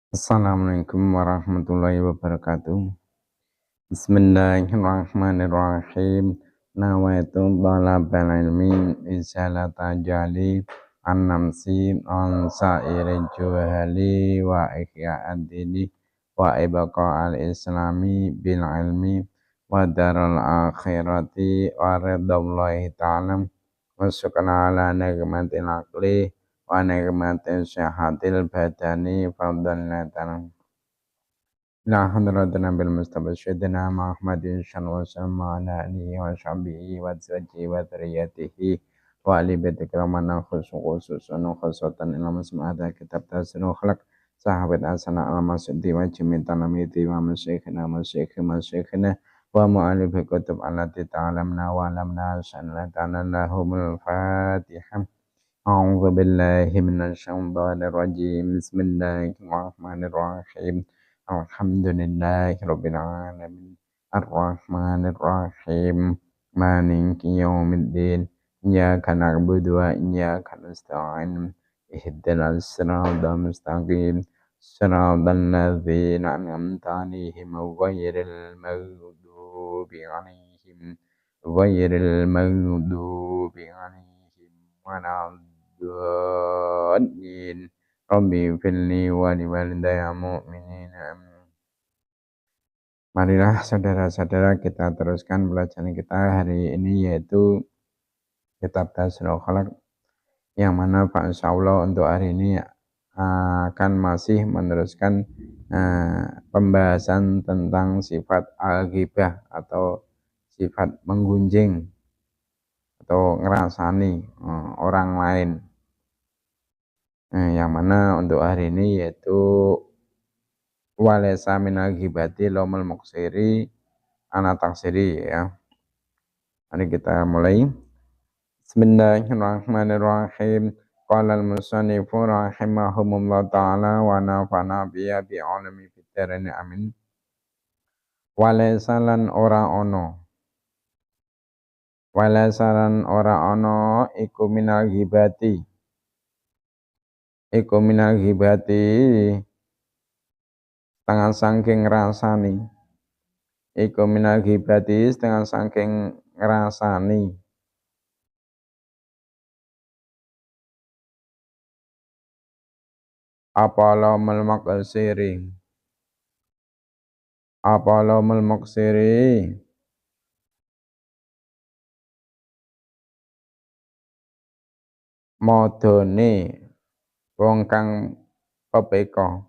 Assalamualaikum warahmatullahi wabarakatuh. Bismillahirrahmanirrahim. Nawaitu thalabal ilmi izalata jali an-namsi an sa'iri juhali wa ihya'ad dini wa ibqa al-islami bil ilmi wa daral akhirati wa ridallahi ta'ala wa syukran ala nikmatil aqli wa nikmatil syahatil badani fadlatan ila hadratina bil mustafa syedina Muhammadin sallallahu alaihi wa ala alihi wa sahbihi wa azwajihi wa dzurriyyatihi wa ali baiti kiraman khususan khusatan ila musma'ata kitab tasinu khalaq sahabat asana al masudi wa jimitan amiti wa masyikhina wa mu'alif kutub allati ta'alamna wa alamna sanatana lahumul fatihah. A'udzu billahi minasy syaithanir rajim. Bismillahirrahmanirrahim. Alhamdulillahirabbil alamin. Arrahmanir rahim. Maliki yaumiddin. Iyyaka na'budu wa iyyaka nasta'in. Ihdinas siratal mustaqim. Siratal ladzina an'amta 'alaihim ghairil maghdubi 'alaihim waladdallin. Rabbi firli wa liwalidayya mu'minina amin. Marilah saudara-saudara kita teruskan pelajaran kita hari ini, yaitu kitab Tasrul Khalaq, yang mana Pak Insyaallah untuk hari ini akan masih meneruskan pembahasan tentang sifat al-ghibah atau sifat menggunjing atau ngerasani orang lain. Yang mana untuk hari ini yaitu walaysa minal ghibati laumul muqsiri ana taksiri, ya. Mari kita mulai. Bismillahirrahmanirrahim. Qala al-musannifu rahimahumullah ta'ala wa nafa'na biya bi'alami fid-dharain amin. Walaysa lan ora ono iku minal ghibati setengah saking ngrasani. Iku minal ghibati setengah saking ngrasani. Apa laumul muqsiri modone wong kang pepeka.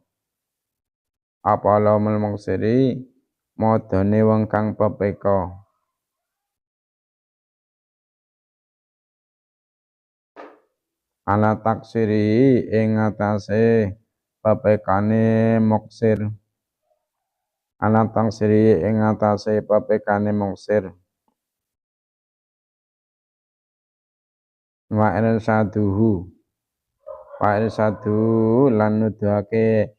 Apa laumul muqsiri modone wong kang pepeka. Ala taksiri ing atase pepekane muqsir. Ala taksiri ing atase pepekane muqsir. Wa irsaduhu lan nuduhake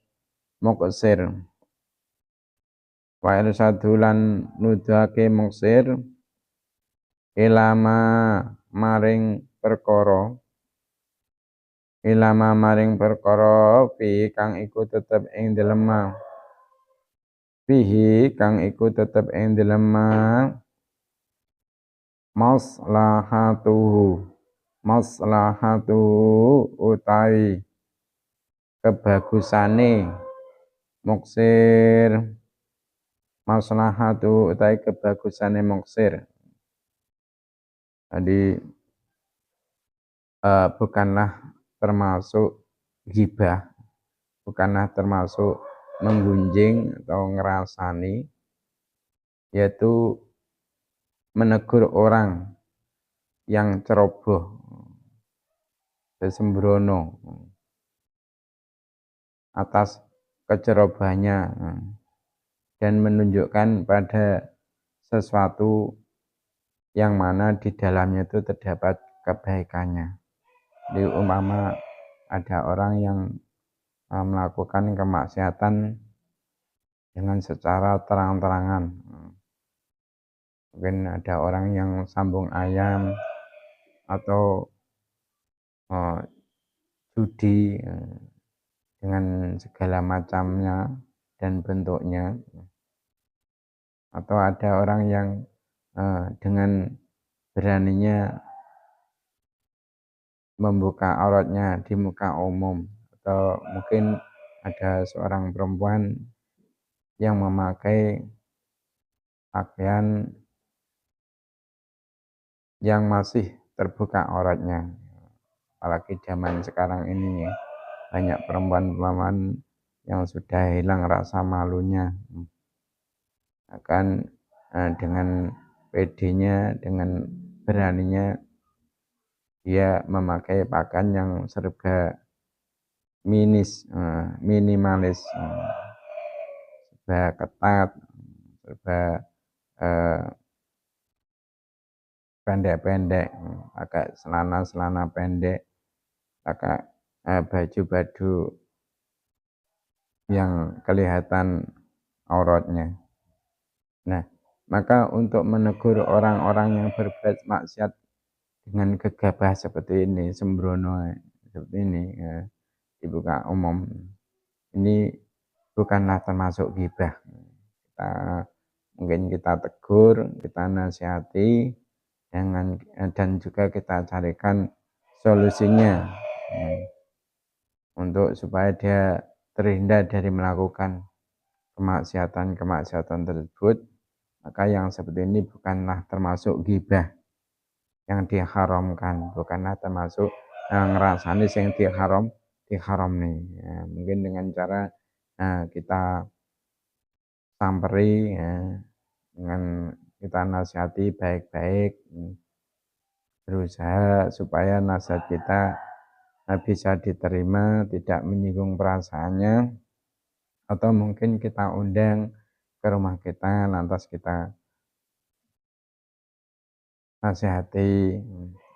muqsir. Wa irsadu lan nuduhake muqsir ilama maring perkara fi kang iku tetep ing dalem maslahatuhu utawi kebagusane muqsir. Maslahatu utawi kebagusane muqsir. Jadi bukanlah termasuk ghibah, bukanlah termasuk menggunjing atau ngerasani, yaitu menegur orang yang ceroboh, sembrono atas kecerobohannya dan menunjukkan pada sesuatu yang mana di dalamnya itu terdapat kebaikannya. Jadi umpama ada orang yang melakukan kemaksiatan dengan secara terang-terangan. Mungkin ada orang yang sambung ayam atau judi, dengan segala macamnya dan bentuknya, atau ada orang yang dengan beraninya membuka auratnya di muka umum, atau mungkin ada seorang perempuan yang memakai pakaian yang masih terbuka auratnya. Apalagi zaman sekarang ini ya, banyak perempuan-perempuan yang sudah hilang rasa malunya, akan dengan PD-nya, dengan beraninya dia memakai pakaian yang serba minimalis, serba ketat, serba pendek-pendek, pakai celana-celana pendek, pakai baju-baju yang kelihatan auratnya. Nah, maka untuk menegur orang-orang yang berbuat maksiat dengan gegabah seperti ini, sembrono seperti ini, dibuka umum, ini bukanlah termasuk ghibah. Mungkin kita tegur, kita nasihati, dan juga kita carikan solusinya, untuk supaya dia terhindar dari melakukan kemaksiatan tersebut. Maka yang seperti ini bukanlah termasuk ghibah yang diharamkan, bukanlah termasuk ngerasani yang diharam nih. Ya, mungkin dengan cara kita samperi, ya, dengan kita nasihati baik-baik, berusaha supaya nasihat kita bisa diterima, tidak menyinggung perasaannya, atau mungkin kita undang ke rumah kita, lantas kita nasihati,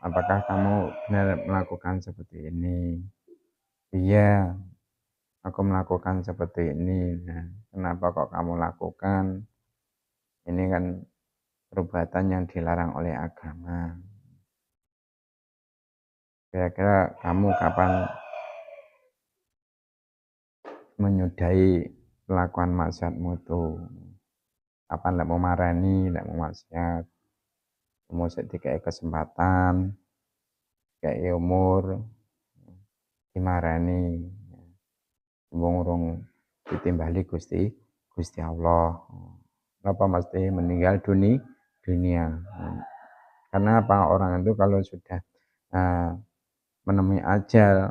apakah kamu benar melakukan seperti ini? Iya, aku melakukan seperti ini. Nah, kenapa kok kamu lakukan? Ini kan perbuatan yang dilarang oleh agama. Kira-kira kamu kapan menyudahi kelakuan maksiatmu itu? Kapan tidak mau marani, tidak mau maksiat? Mau dikai kesempatan, dikai umur, dimarani, wong ditimbali Gusti Allah. Kenapa mesti meninggal dunia? Karena apa, orang itu kalau sudah menemui ajal,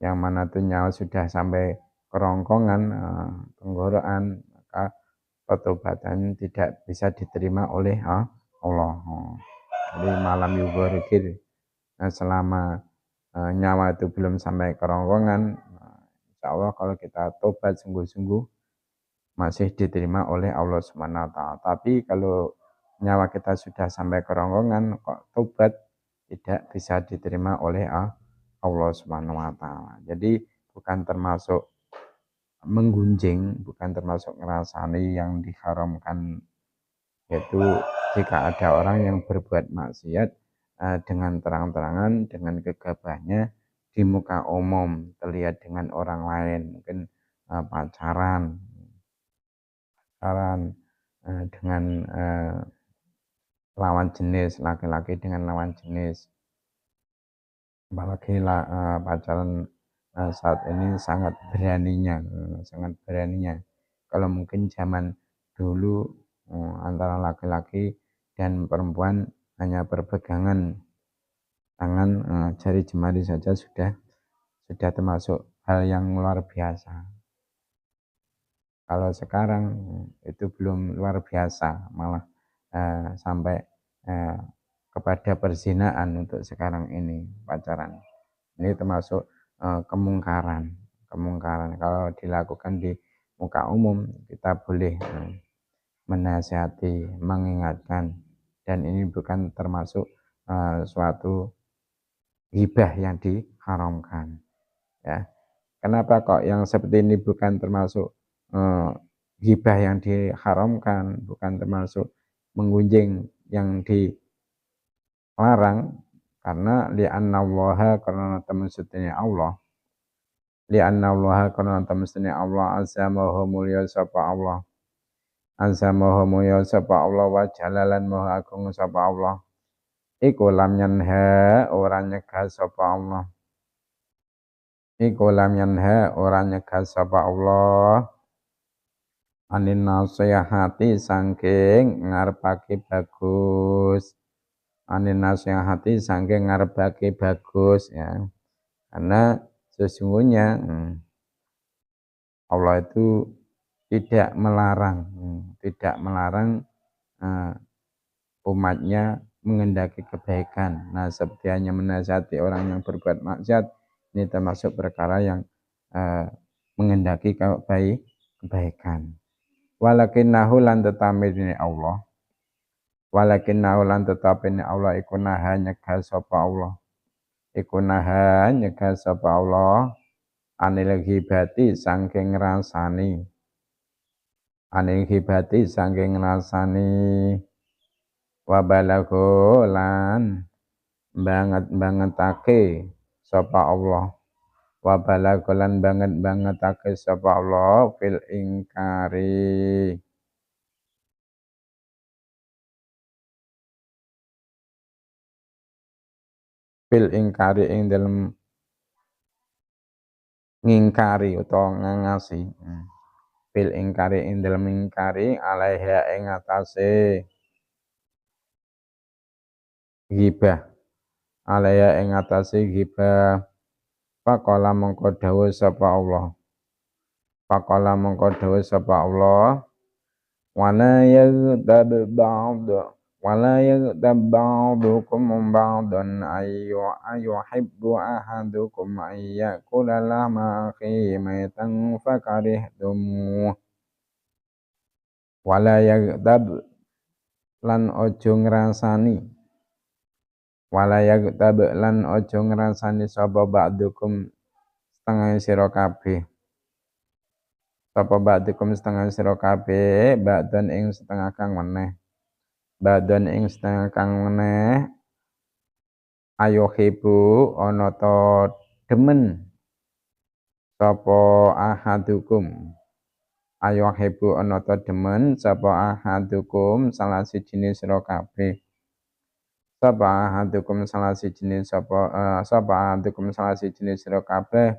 yang mana tuh nyawa sudah sampai kerongkongan, tenggorokan, maka pertobatan tidak bisa diterima oleh Allah. Jadi malam yugorikir, selama nyawa itu belum sampai kerongkongan, insya Allah kalau kita tobat sungguh-sungguh masih diterima oleh Allah Subhanahu wa Ta'ala. Tapi kalau nyawa kita sudah sampai kerongkongan, kok tobat tidak bisa diterima oleh Allah Subhanahu wa Ta'ala. Jadi bukan termasuk menggunjing, bukan termasuk ngerasani yang diharamkan, yaitu jika ada orang yang berbuat maksiat dengan terang-terangan, dengan gegabahnya di muka umum, terlihat dengan orang lain, mungkin pacaran dengan lawan jenis, laki-laki dengan lawan jenis. Apalagi pacaran saat ini sangat beraninya, Kalau mungkin zaman dulu antara laki-laki dan perempuan hanya berpegangan tangan, jari jemari saja sudah termasuk hal yang luar biasa. Kalau sekarang itu belum luar biasa, malah sampai kepada perzinaan untuk sekarang ini pacaran. Ini termasuk kemungkaran. Kalau dilakukan di muka umum, kita boleh menasihati, mengingatkan, dan ini bukan termasuk suatu hibah yang diharamkan. Ya, kenapa kok yang seperti ini bukan termasuk hibah yang diharamkan, bukan termasuk menggunjing yang dilarang? Karena li'annallaha, karena teman Allah Lianna Allah kana tamstani Allah azza maha mulya sapa Allah. Azza maha mulya sapa Allah wa jalalan maha agung sapa Allah. Iku lam yanha ora nyegah sapa Allah. Iku lam yanha ora nyegah sapa Allah. Anin nasihati sangking ngarepake bagus. Anin nasihati sangking ngarepake bagus ya. Karena sesungguhnya Allah itu tidak melarang, umatnya mengendaki kebaikan. Nah, seperti hanya menasihati orang yang berbuat maksiat, ini termasuk perkara yang mengendaki kebaikan. Walakinnahu lan tetamini Allah. Walakinnahu lan tetamini Allah iku naha nyegah sapa Allah. Iku naha nyegah sapa Allah anil ghibati saking rasani. Anil ghibati saking rasani wa balagho lan bangetake sapa Allah. Wa balagho lan bangetake sapa Allah fil ingkari. Fil ingkari ing dalem ngingkari utawa ngangasi. Fil ingkari ing dalem ingkari alaiha ing atase ghibah. Alaiha ing atase ghibah. Faqala mongko dawuh sapa Allah. Faqala mongko dawuh sapa Allah. Wala yaghtab ba'dukum ba'dan ayyuhibbu ahadukum ayyakula lama akhi maitan fakarihtum. Wala yaghtab lan ojo ngrasani. Wala yaghtab lan ojo ngrasani sapa ba'dukum setengah sira kabeh. Sapa ba'dukum setengah sira kabeh ba'dan ing setengah kang meneh. Ba'dan ing setengah kang meneh ayuhibu ana ta demen sapa ahadukum. Ayuhibu ana ta demen sapa ahadukum salah sijine sira kabeh. Sapa ahadukum salah sijine sapa ahadukum salah sijine sira kabeh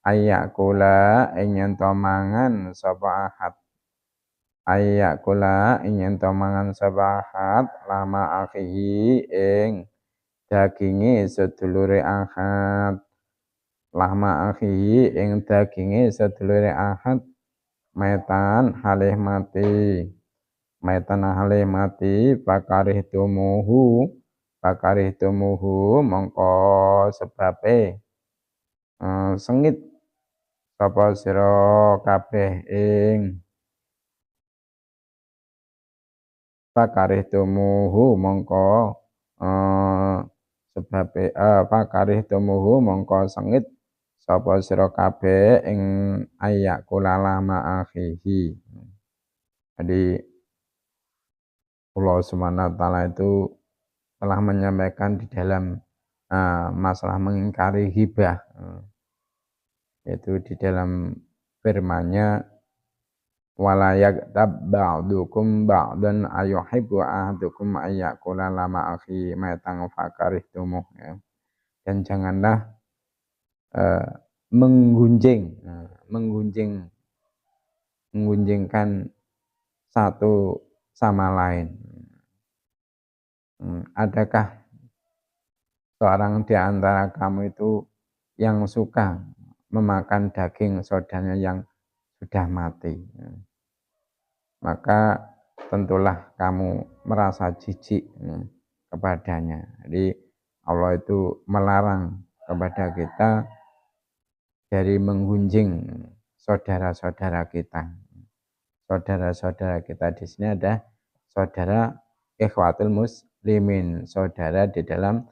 ayakula ing yen to mangan sapa ahad. Ayakula ing yen to mangan sapa ahad lama akhihi ing daginge sedulure ahad. Lama akhihi ing daginge sedulure ahad maitan halih mati. Maitan halih mati pakarih tumuhu mongko sebabe sengit sapa sira kabeh ing pakarih tumuhu mongko sebabe pakarih tumuhu mongko sengit sapa sira kabeh ing ayakula lama akhihi. Jadi Allah Subhanahu wa taala itu telah menyampaikan di dalam masalah mengingkari hibah, yaitu di dalam firman-Nya wala yaghtab ba'dukum ba'dan ayuhibbu ahadukum ayyakula lama akhi maitan fakarihtumuh, ya. Dan janganlah menggunjingkan satu sama lain. Adakah seorang di antara kamu itu yang suka memakan daging saudaranya yang sudah mati? Maka tentulah kamu merasa jijik kepadanya. Jadi Allah itu melarang kepada kita dari menggunjing saudara-saudara kita. Saudara-saudara kita di sini ada saudara ikhwatul muslimin, saudara di dalam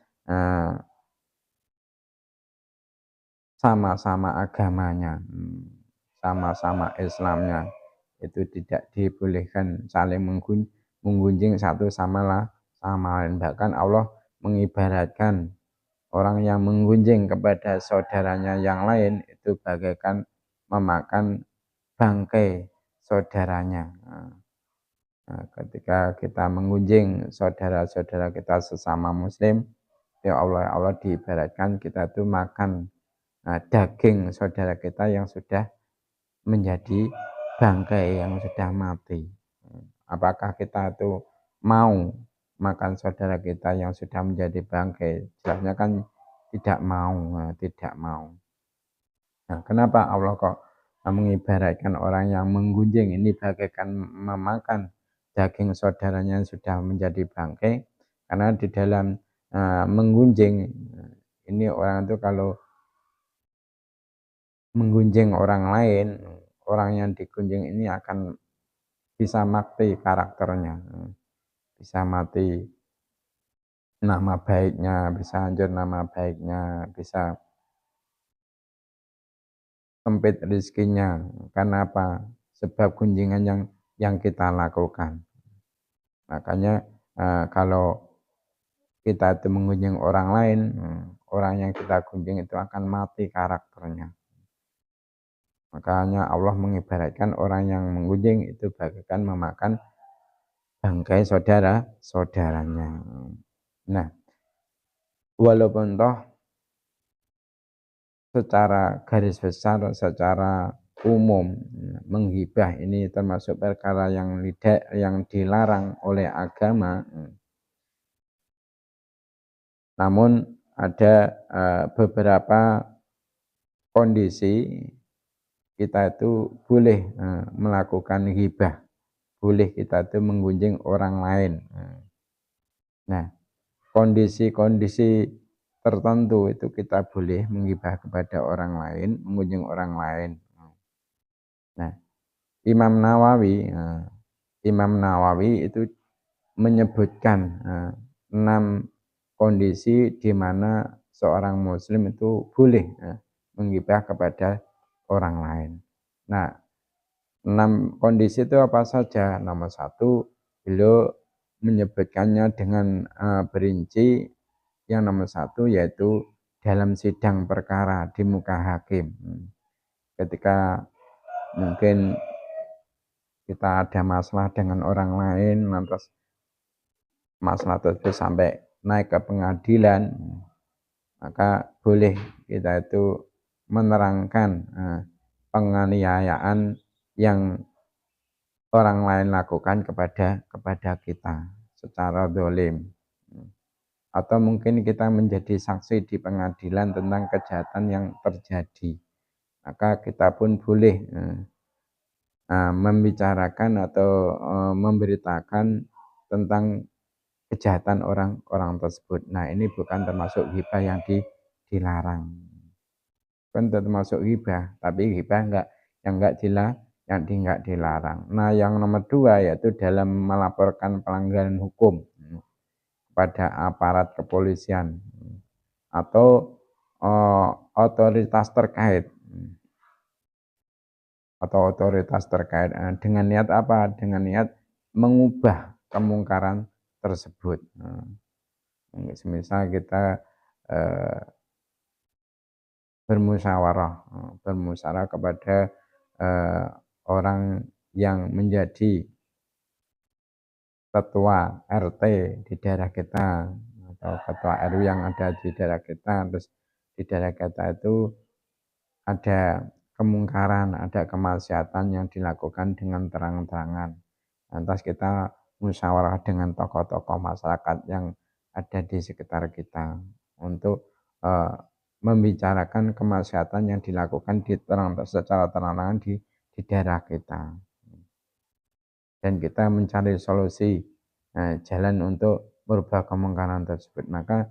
sama-sama agamanya, sama-sama Islamnya. Itu tidak dibolehkan saling menggunjing satu sama lain. Bahkan Allah mengibaratkan Orang yang menggunjing kepada saudaranya yang lain itu bagaikan memakan bangkai saudaranya. Nah, ketika kita menggunjing saudara-saudara kita sesama muslim, ya Allah diibaratkan kita itu makan daging saudara kita yang sudah menjadi bangkai, yang sudah mati. Apakah kita itu mau makan saudara kita yang sudah menjadi bangkai? Jelasnya kan tidak mau, tidak mau. Nah, kenapa Allah kok mengibaratkan orang yang menggunjing ini bagaikan memakan daging saudaranya yang sudah menjadi bangkai? Karena di dalam menggunjing ini orang itu kalau menggunjing orang lain, orang yang digunjing ini akan bisa mati karakternya, bisa mati nama baiknya, bisa hancur nama baiknya, bisa sempit rezekinya. Karena apa? Sebab kunjungan yang kita lakukan. Makanya kalau kita itu mengunjungi orang lain, orang yang kita kunjungi itu akan mati karakternya. Makanya Allah mengibaratkan orang yang mengunjung itu bagaikan memakan bangkai saudara-saudaranya. Nah, walaupun toh secara garis besar, secara umum menghibah ini termasuk perkara yang dilarang oleh agama. Namun ada beberapa kondisi kita itu boleh melakukan hibah, boleh kita itu menggunjing orang lain. Nah, kondisi-kondisi tertentu itu kita boleh menghibah kepada orang lain, mengunjung orang lain. Nah, Imam Nawawi itu menyebutkan 6 kondisi di mana seorang muslim itu boleh menghibah kepada orang lain. Nah, 6 kondisi itu apa saja? Nomor 1, beliau menyebutkannya dengan perinci. Yang nomor 1 yaitu dalam sidang perkara di muka hakim. Ketika mungkin kita ada masalah dengan orang lain, lantas masalah tersebut sampai naik ke pengadilan, maka boleh kita itu menerangkan penganiayaan yang orang lain lakukan kepada kita secara dolim. Atau mungkin kita menjadi saksi di pengadilan tentang kejahatan yang terjadi. Maka kita pun boleh membicarakan atau memberitakan tentang kejahatan orang-orang tersebut. Nah, ini bukan termasuk hibah yang dilarang. Kan termasuk hibah, tapi hibah yang enggak dilarang. Nah, yang nomor 2 yaitu dalam melaporkan pelanggaran hukum pada aparat kepolisian atau otoritas terkait dengan niat apa? Dengan niat mengubah kemungkaran tersebut. Misal kita bermusyawarah kepada orang yang menjadi ketua RT di daerah kita atau ketua RW yang ada di daerah kita. Terus di daerah kita itu ada kemungkaran, ada kemaksiatan yang dilakukan dengan terang-terangan. Lantas kita musyawarah dengan tokoh-tokoh masyarakat yang ada di sekitar kita untuk membicarakan kemaksiatan yang dilakukan secara terang-terangan di daerah kita. Dan kita mencari solusi jalan untuk merubah kemungkaran tersebut. Maka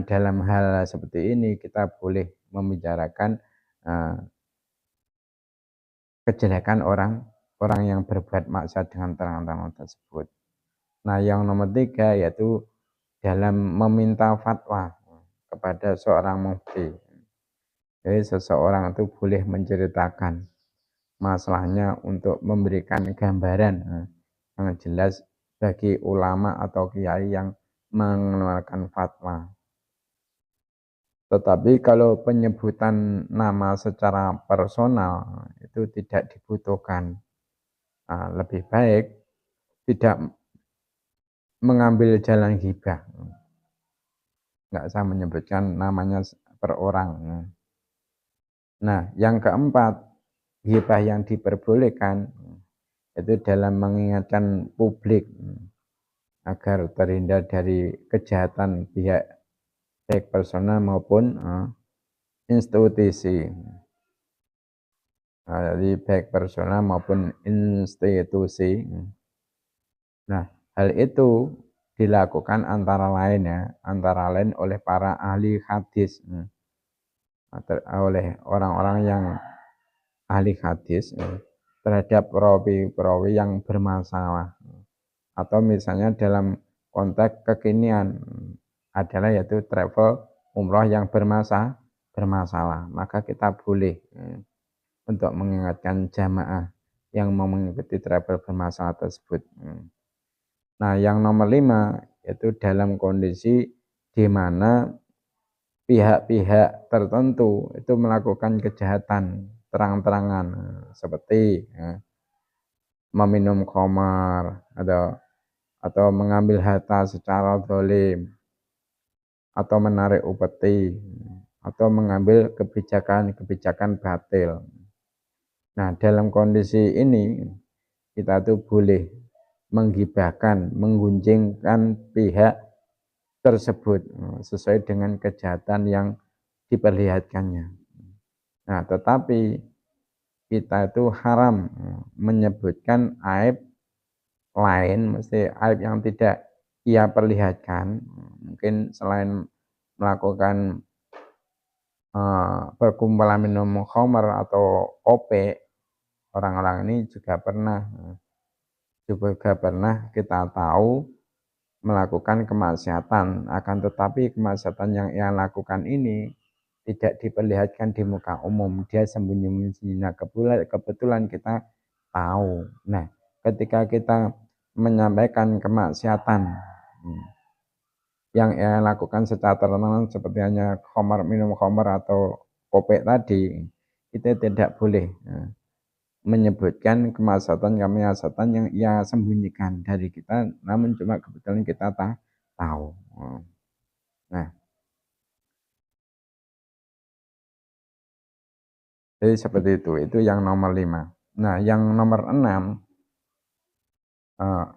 dalam hal seperti ini kita boleh membicarakan kejelekan orang yang berbuat maksiat dengan terang-terangan tersebut. Nah, yang nomor 3 yaitu dalam meminta fatwa kepada seorang mufti. Jadi seseorang itu boleh menceritakan masalahnya untuk memberikan gambaran yang jelas bagi ulama atau kiai yang mengeluarkan fatwa. Tetapi kalau penyebutan nama secara personal itu tidak dibutuhkan. Lebih baik tidak mengambil jalan ghibah, nggak usah menyebutkan namanya per orang. Nah, yang keempat, ghibah yang diperbolehkan itu dalam mengingatkan publik agar terhindar dari kejahatan pihak baik personal maupun institusi. Jadi baik personal maupun institusi. Nah, hal itu dilakukan antara lain oleh para ahli hadis, oleh orang-orang yang ahli hadis terhadap perawi-perawi yang bermasalah, atau misalnya dalam konteks kekinian adalah yaitu travel umroh yang bermasalah, maka kita boleh untuk mengingatkan jamaah yang mau mengikuti travel bermasalah tersebut. Nah, yang nomor 5 yaitu dalam kondisi di mana pihak-pihak tertentu itu melakukan kejahatan terang-terangan seperti meminum khamar atau mengambil harta secara zalim atau menarik upeti atau mengambil kebijakan-kebijakan batil. Nah, dalam kondisi ini kita tuh boleh menggibahkan, menggunjingkan pihak tersebut sesuai dengan kejahatan yang diperlihatkannya. Nah, tetapi kita itu haram menyebutkan aib lain, mesti aib yang tidak ia perlihatkan. Mungkin selain melakukan perkumpulan minum khamar atau opek, orang-orang ini juga pernah kita tahu melakukan kemaksiatan, akan tetapi kemaksiatan yang ia lakukan ini tidak diperlihatkan di muka umum, dia sembunyi-sembunyi. Nah, kebetulan kita tahu. Nah, ketika kita menyampaikan kemaksiatan yang ia lakukan secara terang seperti hanya minum khamar atau kopek tadi, kita tidak boleh menyebutkan kemaksiatan yang ia sembunyikan dari kita, namun cuma kebetulan kita tahu. Nah, jadi seperti itu yang nomor 5. Nah, yang nomor 6,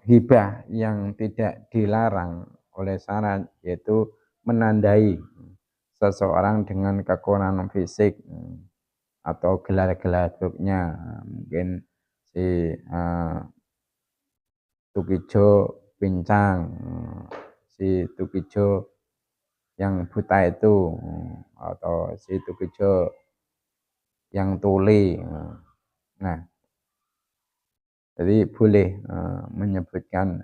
hibah yang tidak dilarang oleh syarat yaitu menandai seseorang dengan kekurangan fisik atau gelar-gelar buruknya. Mungkin si Tukijo pincang, si Tukijo yang buta itu, atau si Tukijo yang tuli. Nah, jadi boleh menyebutkan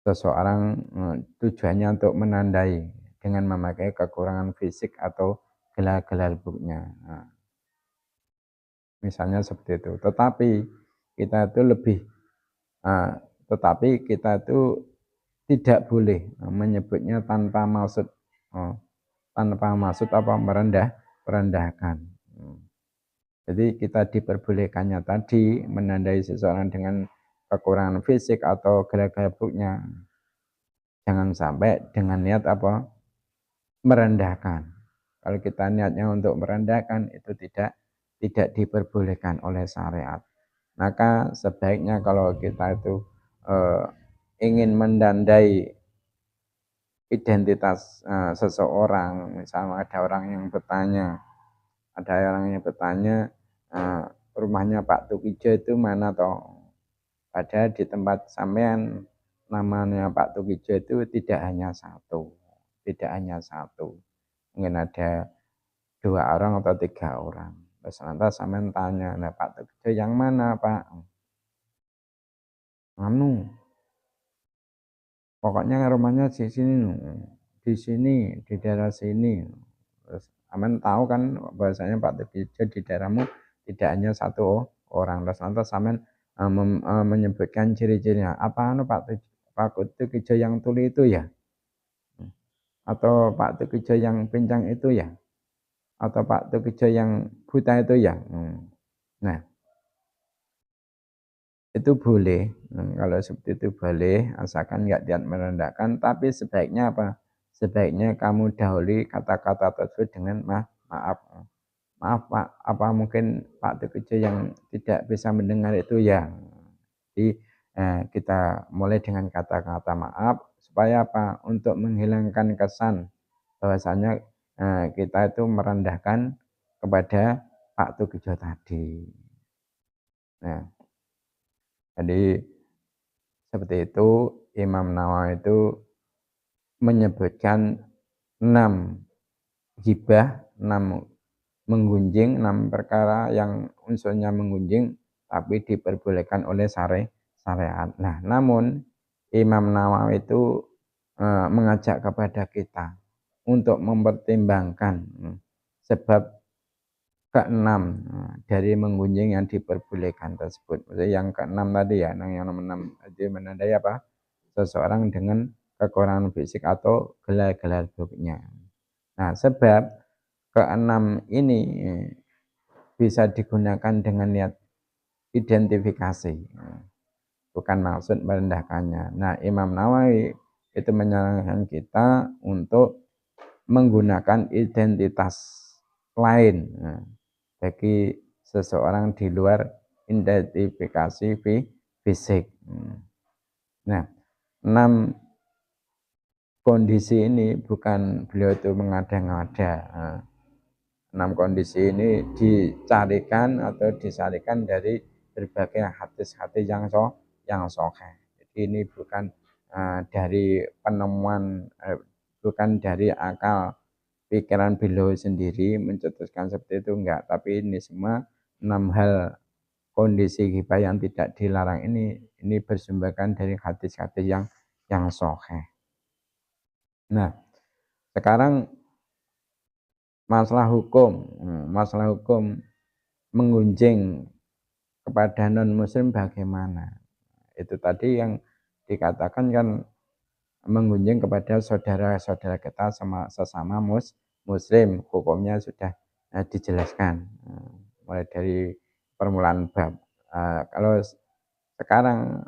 seseorang tujuannya untuk menandai dengan memakai kekurangan fisik atau gelar-gelar buruknya. Misalnya seperti itu. Tetapi kita itu tidak boleh menyebutnya tanpa maksud apa merendahkan. Jadi kita diperbolehkannya tadi menandai seseorang dengan kekurangan fisik atau gelar-gelar buruknya. Jangan sampai dengan niat apa? Merendahkan. Kalau kita niatnya untuk merendahkan itu tidak diperbolehkan oleh syariat. Maka sebaiknya kalau kita itu ingin mendandai identitas seseorang, misalnya ada orang yang bertanya, rumahnya Pak Tukijo itu mana toh? Padahal di tempat sampean namanya Pak Tukijo itu tidak hanya satu, mungkin ada 2 orang atau 3 orang. Terus lantas sampean tanya, nah Pak Tukijo yang mana Pak? Pokoknya rumahnya di sini, di daerah sini. Terus aman tahu kan bahasanya Pak Tukijo di daerahmu tidak hanya satu orang. Terus lantas aman menyebutkan ciri-cirinya. Pak Tukijo yang tuli itu ya? Atau Pak Tukijo yang pincang itu ya? Atau Pak Tukijo yang buta itu ya? Nah, itu boleh. Kalau seperti itu boleh, asalkan nggak niat merendahkan. Tapi sebaiknya apa? Sebaiknya kamu dahului kata-kata tersebut dengan maaf. Maaf Pak, apa mungkin Pak Tukijo yang tidak bisa mendengar itu ya? Jadi kita mulai dengan kata-kata maaf supaya apa? Untuk menghilangkan kesan bahwasanya kita itu merendahkan kepada Pak Tukijo tadi. Nah, jadi seperti itu Imam Nawawi itu menyebutkan 6 gibah, 6 menggunjing, 6 perkara yang unsurnya menggunjing tapi diperbolehkan oleh syariat. Nah, namun Imam Nawawi itu mengajak kepada kita untuk mempertimbangkan sebab keenam dari menggunjing yang diperbolehkan tersebut. Maksudnya yang keenam tadi ya, yang nomor 6 itu menandai apa? Seseorang dengan kekurangan fisik atau gelar-gelar buruknya. Nah, sebab keenam ini bisa digunakan dengan niat identifikasi, bukan maksud merendahkannya. Nah, Imam Nawawi itu menyarankan kita untuk menggunakan identitas lain bagi seseorang di luar identifikasi fisik. Nah, 6 kondisi ini bukan beliau itu mengada-ngada. 6 kondisi ini dicarikan atau disarikan dari berbagai hadis-hadis yang sahih. Jadi ini bukan dari penemuan, bukan dari akal pikiran beliau sendiri mencetuskan seperti itu, enggak. Tapi ini semua 6 hal kondisi ghibah yang tidak dilarang ini bersumberkan dari hadis-hadis yang sahih. Nah, sekarang masalah hukum menggunjing kepada non muslim bagaimana? Itu tadi yang dikatakan kan menggunjing kepada saudara-saudara kita sesama muslim, hukumnya sudah dijelaskan mulai dari permulaan bab. Kalau sekarang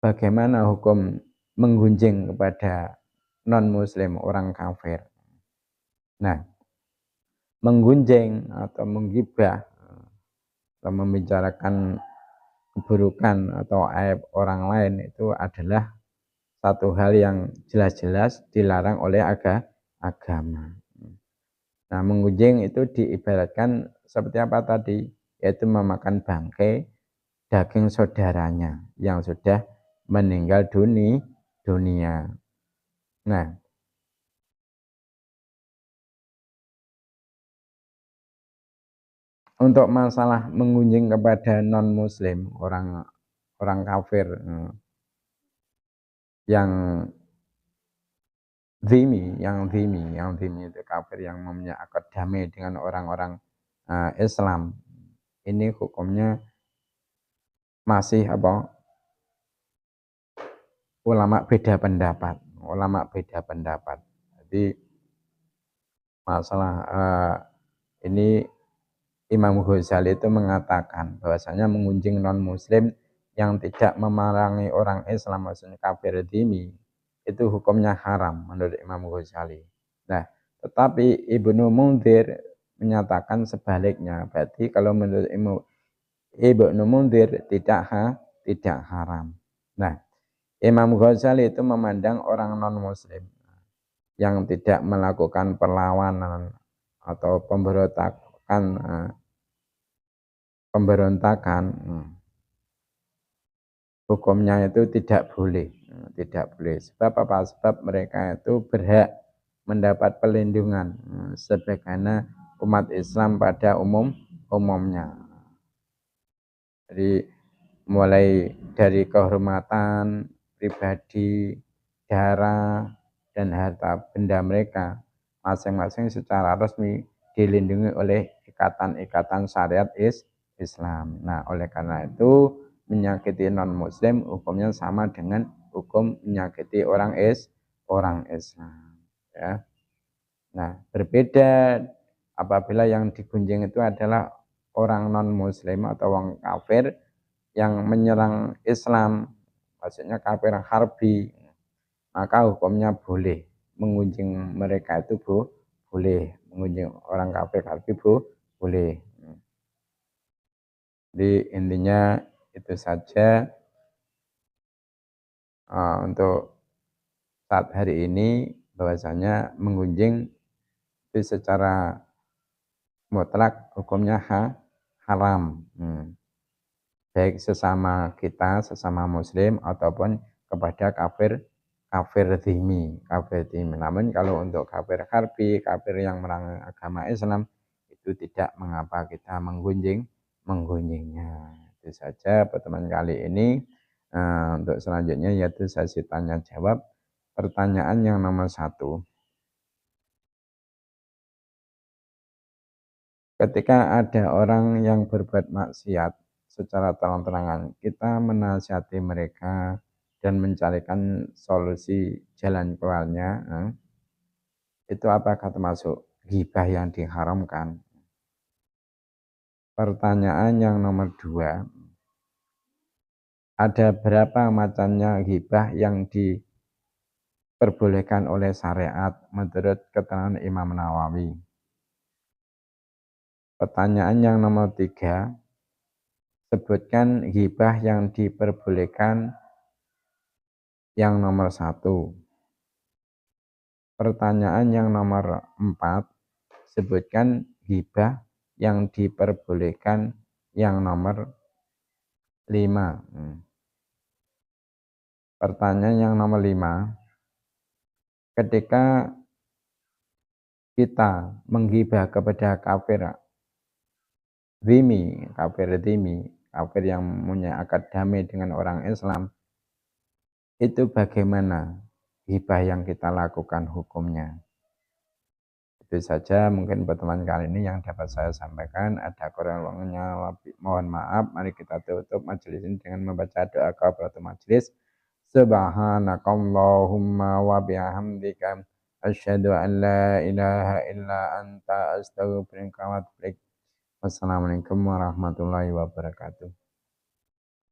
bagaimana hukum menggunjing kepada non muslim, orang kafir? Nah, menggunjing atau menggibah atau membicarakan keburukan atau aib orang lain itu adalah satu hal yang jelas-jelas dilarang oleh agama. Nah, menggunjing itu diibaratkan seperti apa tadi? Yaitu memakan bangkai daging saudaranya yang sudah meninggal dunia. Nah, untuk masalah menggunjing kepada non muslim, orang kafir yang zimi itu kafir yang mempunyai akad damai dengan orang-orang Islam. Ini hukumnya masih apa? Ulama beda pendapat. Jadi masalah ini Imam Ghazali itu mengatakan bahwasanya mengunjing non muslim yang tidak memerangi orang Islam, maksudnya kafir dhimmi, itu hukumnya haram menurut Imam Ghazali. Nah, tetapi Ibnu Munzir menyatakan sebaliknya. Berarti kalau menurut Ibnu Munzir tidak haram. Nah, Imam Ghazali itu memandang orang non muslim yang tidak melakukan perlawanan atau pemberontakan, hukumnya itu tidak boleh. Sebab apa? Sebab mereka itu berhak mendapat perlindungan sebagaimana umat Islam pada umumnya. Jadi mulai dari kehormatan pribadi, darah, dan harta benda mereka masing-masing secara resmi dilindungi oleh ikatan-ikatan syariat Islam. Nah, oleh karena itu menyakiti non muslim hukumnya sama dengan hukum menyakiti orang Islam. Ya. Nah, berbeda apabila yang digunjing itu adalah orang non-muslim atau orang kafir yang menyerang Islam, maksudnya kafir harbi, maka hukumnya boleh mengunjing mereka itu boleh mengunjing orang kafir harbi boleh. Jadi intinya itu saja untuk saat hari ini, bahwasanya mengunjing itu secara mutlak hukumnya haram. Baik sesama kita, sesama muslim ataupun kepada kafir dhimmi. Namun kalau untuk kafir harbi, kafir yang melarang agama Islam, itu tidak mengapa kita menggunjingnya. Itu saja pertemuan kali ini. Untuk selanjutnya yaitu sesi tanya jawab. Pertanyaan yang nomor 1. Ketika ada orang yang berbuat maksiat secara terang-terangan, kita menasihati mereka dan mencarikan solusi jalan keluarnya, itu apakah termasuk ghibah yang diharamkan? Pertanyaan yang nomor 2, ada berapa macamnya ghibah yang diperbolehkan oleh syariat menurut keterangan Imam Nawawi? Pertanyaan yang nomor 3, sebutkan ghibah yang diperbolehkan yang nomor 1. Pertanyaan yang nomor 4, sebutkan ghibah yang diperbolehkan yang nomor 5. Pertanyaan yang nomor 5, ketika kita menggibah kepada kafir dhimmi, kafir yang punya akad damai dengan orang Islam, itu bagaimana ghibah yang kita lakukan hukumnya? Itu saja mungkin pertemuan kali ini yang dapat saya sampaikan. Ada kurang-kurangnya mohon maaf. Mari kita tutup majelis ini dengan membaca doa kafaratul majelis. Subhanakallahumma wa bihamdika asyhadu an la ilaha illa anta astaghfiruka wa atubu ilaik. Wassalamualaikum warahmatullahi wabarakatuh.